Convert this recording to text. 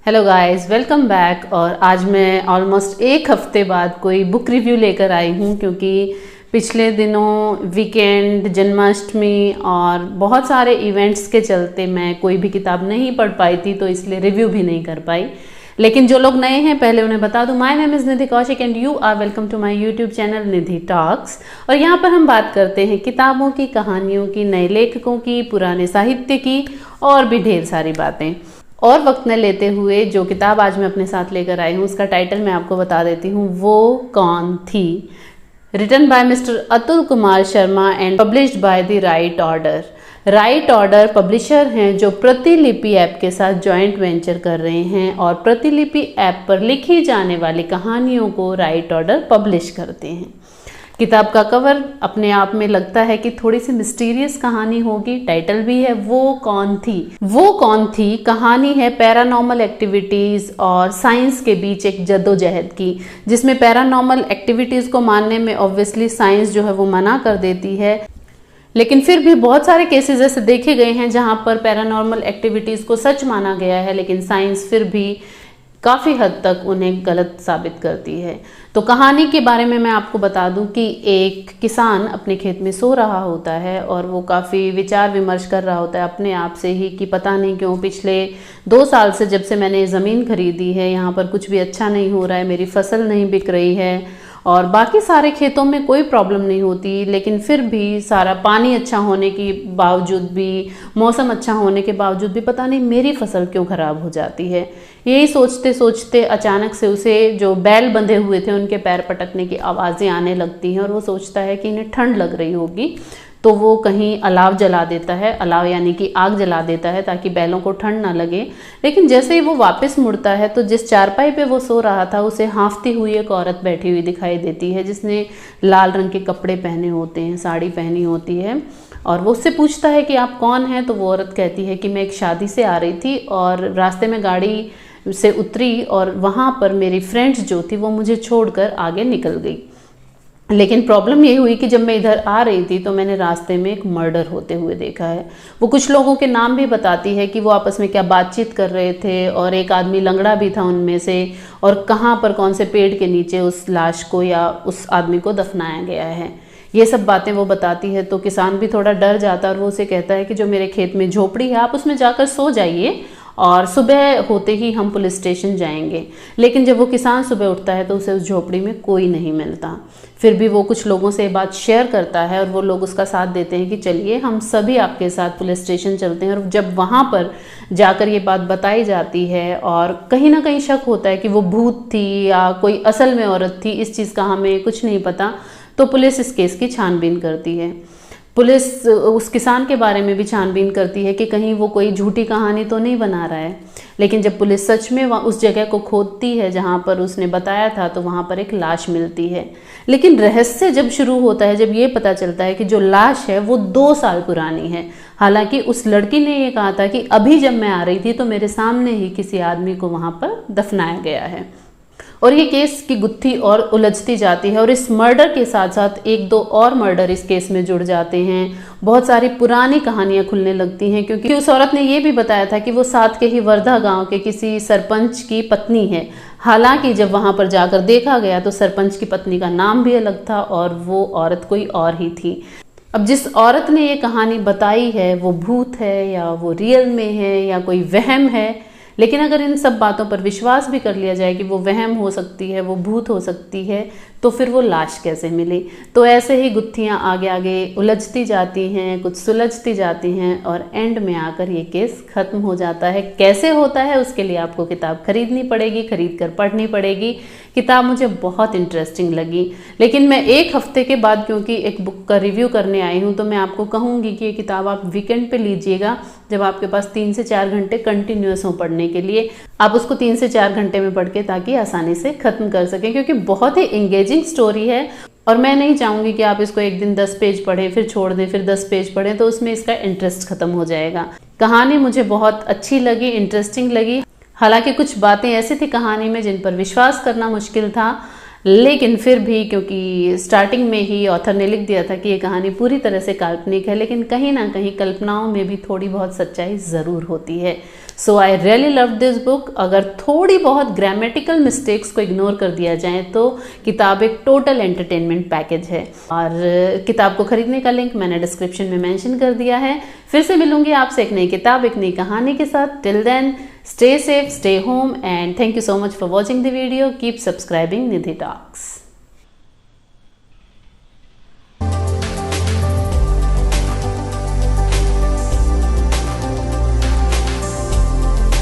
Hello guys, welcome back. और आज मैं ऑलमोस्ट एक हफ्ते बाद कोई बुक रिव्यू लेकर आई हूँ, क्योंकि पिछले दिनों वीकेंड, जन्माष्टमी और बहुत सारे इवेंट्स के चलते मैं कोई भी किताब नहीं पढ़ पाई थी, तो इसलिए रिव्यू भी नहीं कर पाई। लेकिन जो लोग नए हैं पहले उन्हें बता दूं, my name is Nidhi Kaushik and you are welcome to my YouTube channel Nidhi talks. और यहाँ पर हम बात करते हैं किताबों की, कहानियों की, नए लेखकों की, पुराने साहित्य की और भी ढेर सारी बातें। और वक्त न लेते हुए जो किताब आज मैं अपने साथ लेकर आई हूँ उसका टाइटल मैं आपको बता देती हूँ, वो कौन थी। Written by mister Atul Kumar Sharma and published by the Write Order. Write Order publisher हैं जो प्रतिलिपि ऐप के साथ जॉइंट वेंचर कर रहे हैं और प्रतिलिपि ऐप पर लिखी जाने वाली कहानियों को राइट ऑर्डर पब्लिश करते हैं। किताब का कवर अपने आप में लगता है कि थोड़ी सी मिस्टीरियस कहानी होगी। टाइटल भी है वो कौन थी। वो कौन थी कहानी है पैरानॉर्मल एक्टिविटीज और साइंस के बीच एक जद्दोजहद की, जिसमें पैरानॉर्मल एक्टिविटीज को मानने में ऑब्वियसली साइंस जो है वो मना कर देती है। लेकिन फिर भी बहुत सारे केसेस ऐसे देखे गए हैं जहां पर पैरानॉर्मल एक्टिविटीज को सच माना गया है, लेकिन साइंस फिर भी काफ़ी हद तक उन्हें गलत साबित करती है। तो कहानी के बारे में मैं आपको बता दूं कि एक किसान अपने खेत में सो रहा होता है और वो काफ़ी विचार विमर्श कर रहा होता है अपने आप से ही कि पता नहीं क्यों पिछले 2 साल से जब से मैंने ज़मीन खरीदी है यहाँ पर कुछ भी अच्छा नहीं हो रहा है, मेरी फसल नहीं बिक रही है और बाकी सारे खेतों में कोई प्रॉब्लम नहीं होती, लेकिन फिर भी सारा पानी अच्छा होने के बावजूद भी, मौसम अच्छा होने के बावजूद भी पता नहीं मेरी फसल क्यों ख़राब हो जाती है। यही सोचते सोचते अचानक से उसे जो बैल बंधे हुए थे उनके पैर पटकने की आवाज़ें आने लगती हैं और वो सोचता है कि इन्हें ठंड लग रही होगी, तो वो कहीं अलाव जला देता है। अलाव यानी कि आग जला देता है ताकि बैलों को ठंड ना लगे। लेकिन जैसे ही वो वापस मुड़ता है तो जिस चारपाई पे वो सो रहा था उसे हाँफती हुई एक औरत बैठी हुई दिखाई देती है, जिसने लाल रंग के कपड़े पहने होते हैं, साड़ी पहनी होती है। और वो उससे पूछता है कि आप कौन हैं, तो वो औरत कहती है कि मैं एक शादी से आ रही थी और रास्ते में गाड़ी से उतरी और वहाँ पर मेरी फ्रेंड्स जो थी वो मुझे छोड़कर आगे निकल गई। लेकिन प्रॉब्लम ये हुई कि जब मैं इधर आ रही थी तो मैंने रास्ते में एक मर्डर होते हुए देखा है। वो कुछ लोगों के नाम भी बताती है कि वो आपस में क्या बातचीत कर रहे थे और एक आदमी लंगड़ा भी था उनमें से, और कहाँ पर कौन से पेड़ के नीचे उस लाश को या उस आदमी को दफनाया गया है। ये सब बातें वो बताती है तो किसान भी थोड़ा डर जाता है और वो उसे कहता है कि जो मेरे खेत में झोपड़ी है आप उसमें जाकर सो जाइए और सुबह होते ही हम पुलिस स्टेशन जाएंगे। लेकिन जब वो किसान सुबह उठता है तो उसे उस झोपड़ी में कोई नहीं मिलता। फिर भी वो कुछ लोगों से ये बात शेयर करता है और वो लोग उसका साथ देते हैं कि चलिए हम सभी आपके साथ पुलिस स्टेशन चलते हैं। और जब वहाँ पर जाकर ये बात बताई जाती है और कहीं ना कहीं शक होता है कि वो भूत थी या कोई असल में औरत थी, इस चीज़ का हमें कुछ नहीं पता, तो पुलिस इस केस की छानबीन करती है। पुलिस उस किसान के बारे में भी छानबीन करती है कि कहीं वो कोई झूठी कहानी तो नहीं बना रहा है। लेकिन जब पुलिस सच में उस जगह को खोदती है जहाँ पर उसने बताया था तो वहाँ पर एक लाश मिलती है। लेकिन रहस्य जब शुरू होता है जब ये पता चलता है कि जो लाश है वो 2 साल पुरानी है। हालांकि उस लड़की ने ये कहा था कि अभी जब मैं आ रही थी तो मेरे सामने ही किसी आदमी को वहाँ पर दफनाया गया है। और ये केस की गुत्थी और उलझती जाती है और इस मर्डर के साथ साथ 1-2 और मर्डर इस केस में जुड़ जाते हैं। बहुत सारी पुरानी कहानियां खुलने लगती हैं, क्योंकि उस औरत ने ये भी बताया था कि वो साथ के ही वर्धा गांव के किसी सरपंच की पत्नी है। हालांकि जब वहां पर जाकर देखा गया तो सरपंच की पत्नी का नाम भी अलग था और वो औरत कोई और ही थी। अब जिस औरत ने ये कहानी बताई है वो भूत है या वो रियल में है या कोई वहम है, लेकिन अगर इन सब बातों पर विश्वास भी कर लिया जाए कि वो वहम हो सकती है, वो भूत हो सकती है, तो फिर वो लाश कैसे मिली। तो ऐसे ही गुत्थियां आगे आगे उलझती जाती हैं, कुछ सुलझती जाती हैं और एंड में आकर ये केस खत्म हो जाता है। कैसे होता है उसके लिए आपको किताब खरीदनी पड़ेगी, खरीद कर पढ़नी पड़ेगी। किताब मुझे बहुत इंटरेस्टिंग लगी, लेकिन मैं एक हफ्ते के बाद क्योंकि एक बुक का रिव्यू करने आई हूँ तो मैं आपको कहूँगी कि ये किताब आप वीकेंड पे लीजिएगा जब आपके पास 3 से 4 घंटे कंटिन्यूअस हो पढ़ने के लिए। आप उसको 3 से 4 घंटे में पढ़ के ताकि आसानी से ख़त्म कर सकें, क्योंकि बहुत ही एंगेजिंग स्टोरी है। और मैं नहीं चाहूँगी कि आप इसको एक दिन 10 पेज पढ़ें फिर छोड़ दें, फिर 10 पेज पढ़ें, तो उसमें इसका इंटरेस्ट ख़त्म हो जाएगा। कहानी मुझे बहुत अच्छी लगी, इंटरेस्टिंग लगी। हालांकि कुछ बातें ऐसी थी कहानी में जिन पर विश्वास करना मुश्किल था, लेकिन फिर भी क्योंकि स्टार्टिंग में ही ऑथर ने लिख दिया था कि ये कहानी पूरी तरह से काल्पनिक है, लेकिन कहीं ना कहीं कल्पनाओं में भी थोड़ी बहुत सच्चाई ज़रूर होती है। So I really love this book. अगर थोड़ी बहुत ग्रामेटिकल मिस्टेक्स को इग्नोर कर दिया जाए तो किताब एक टोटल एंटरटेनमेंट पैकेज है। और किताब को खरीदने का लिंक मैंने डिस्क्रिप्शन में मेंशन कर दिया है। फिर से मिलूंगी आपसे एक नई किताब, एक नई कहानी के साथ। Till then, stay safe, stay home, and thank you so much for watching the video. Keep subscribing Nidhi Talks.